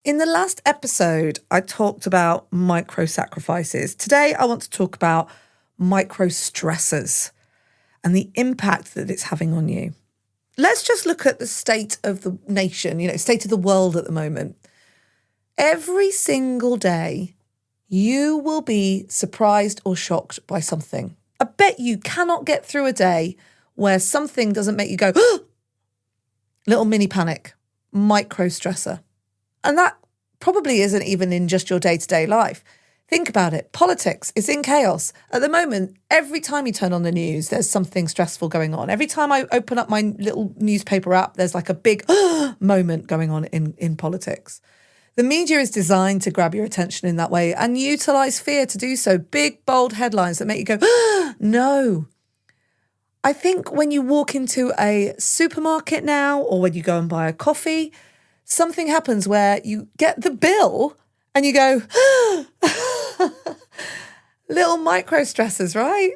In the last episode, I talked about micro sacrifices. Today, I want to talk about micro stressors and the impact that it's having on you. Let's just look at the state of the nation, state of the world at the moment. Every single day, you will be surprised or shocked by something. I bet you cannot get through a day where something doesn't make you go, little mini panic, micro stressor. And that probably isn't even in just your day-to-day life. Think about it. Politics is in chaos. At the moment, every time you turn on the news, there's something stressful going on. Every time I open up my little newspaper app, there's like a big moment going on in politics. The media is designed to grab your attention in that way and utilize fear to do so. Big, bold headlines that make you go, no. I think when you walk into a supermarket now, or when you go and buy a coffee, something happens where you get the bill and you go, little micro stressors, right?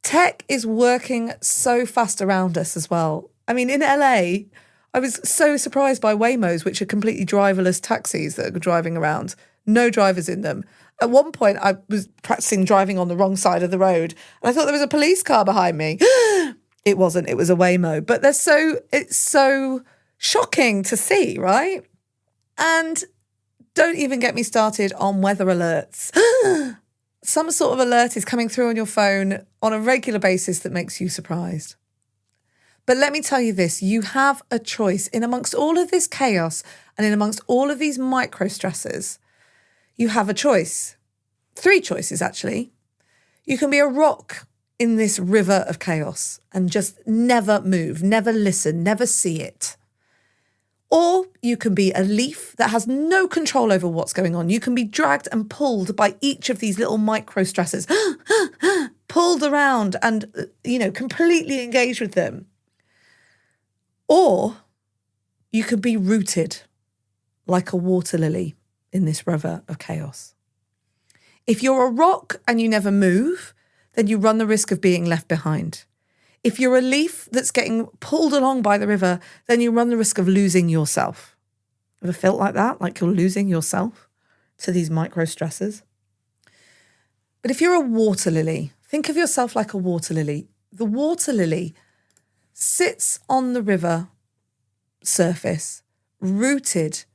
Tech is working so fast around us as well. I mean, in LA, I was so surprised by Waymos, which are completely driverless taxis that are driving around. No drivers in them. At one point, I was practicing driving on the wrong side of the road, and I thought there was a police car behind me. It wasn't. It was a Waymo. But it's so shocking to see, right? And don't even get me started on weather alerts. Some sort of alert is coming through on your phone on a regular basis that makes you surprised. But let me tell you this, you have a choice in amongst all of this chaos and in amongst all of these micro stresses. You have a choice. 3 choices, actually. You can be a rock in this river of chaos and just never move, never listen, never see it. Or you can be a leaf that has no control over what's going on. You can be dragged and pulled by each of these little micro stresses, pulled around and, completely engaged with them. Or you could be rooted like a water lily in this river of chaos. If you're a rock and you never move, then you run the risk of being left behind. If you're a leaf that's getting pulled along by the river, then you run the risk of losing yourself. Ever felt like that? Like you're losing yourself to these micro stressors? But if you're a water lily, think of yourself like a water lily. The water lily sits on the river surface, rooted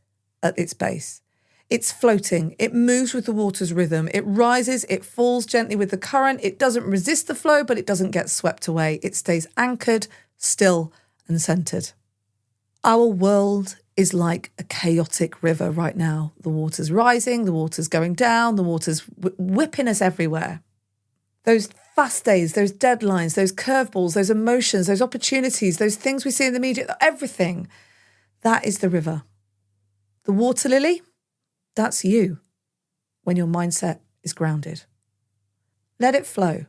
at its base. It's floating. It moves with the water's rhythm. It rises. It falls gently with the current. It doesn't resist the flow, but it doesn't get swept away. It stays anchored, still, and centered. Our world is like a chaotic river right now. The water's rising. The water's going down. The water's whipping us everywhere. Those fast days, those deadlines, those curveballs, those emotions, those opportunities, those things we see in the media, everything, that is the river. The water lily, that's you when your mindset is grounded. Let it flow.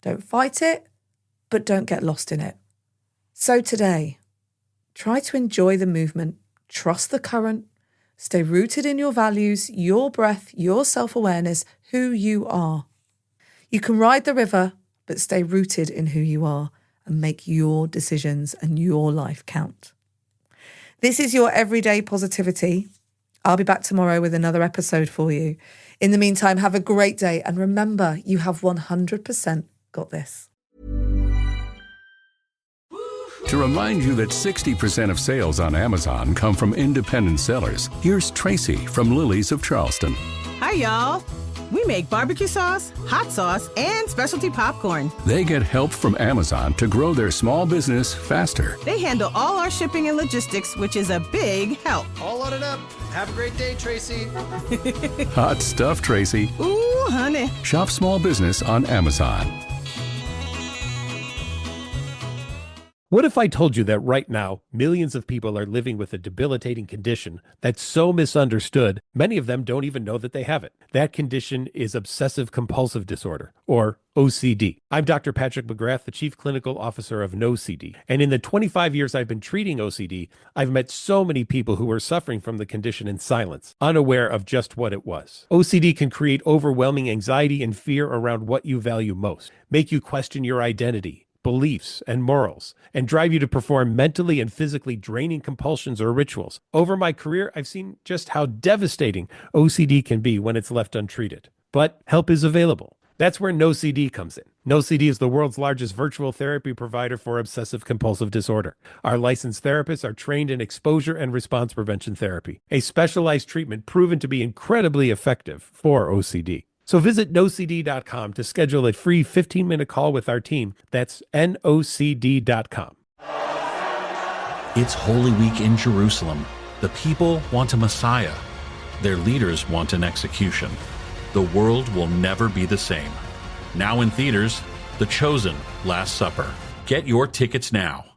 Don't fight it, but don't get lost in it. So today, try to enjoy the movement, trust the current, stay rooted in your values, your breath, your self-awareness, who you are. You can ride the river, but stay rooted in who you are and make your decisions and your life count. This is your Everyday Positivity. I'll be back tomorrow with another episode for you. In the meantime, have a great day. And remember, you have 100% got this. To remind you that 60% of sales on Amazon come from independent sellers, here's Tracy from Lily's of Charleston. Hi, y'all. We make barbecue sauce, hot sauce, and specialty popcorn. They get help from Amazon to grow their small business faster. They handle all our shipping and logistics, which is a big help. All loaded up. Have a great day, Tracy. Hot stuff, Tracy. Ooh, honey. Shop small business on Amazon. What if I told you that right now, millions of people are living with a debilitating condition that's so misunderstood, many of them don't even know that they have it. That condition is obsessive compulsive disorder, or OCD. I'm Dr. Patrick McGrath, the Chief Clinical Officer of NoCD. And in the 25 years I've been treating OCD, I've met so many people who were suffering from the condition in silence, unaware of just what it was. OCD can create overwhelming anxiety and fear around what you value most, make you question your identity, beliefs, and morals, and drive you to perform mentally and physically draining compulsions or rituals. Over my career, I've seen just how devastating OCD can be when it's left untreated. But help is available. That's where NoCD comes in. NoCD is the world's largest virtual therapy provider for obsessive compulsive disorder. Our licensed therapists are trained in exposure and response prevention therapy, a specialized treatment proven to be incredibly effective for OCD. So visit nocd.com to schedule a free 15-minute call with our team. That's nocd.com. It's Holy Week in Jerusalem. The people want a Messiah. Their leaders want an execution. The world will never be the same. Now in theaters, The Chosen: Last Supper. Get your tickets now.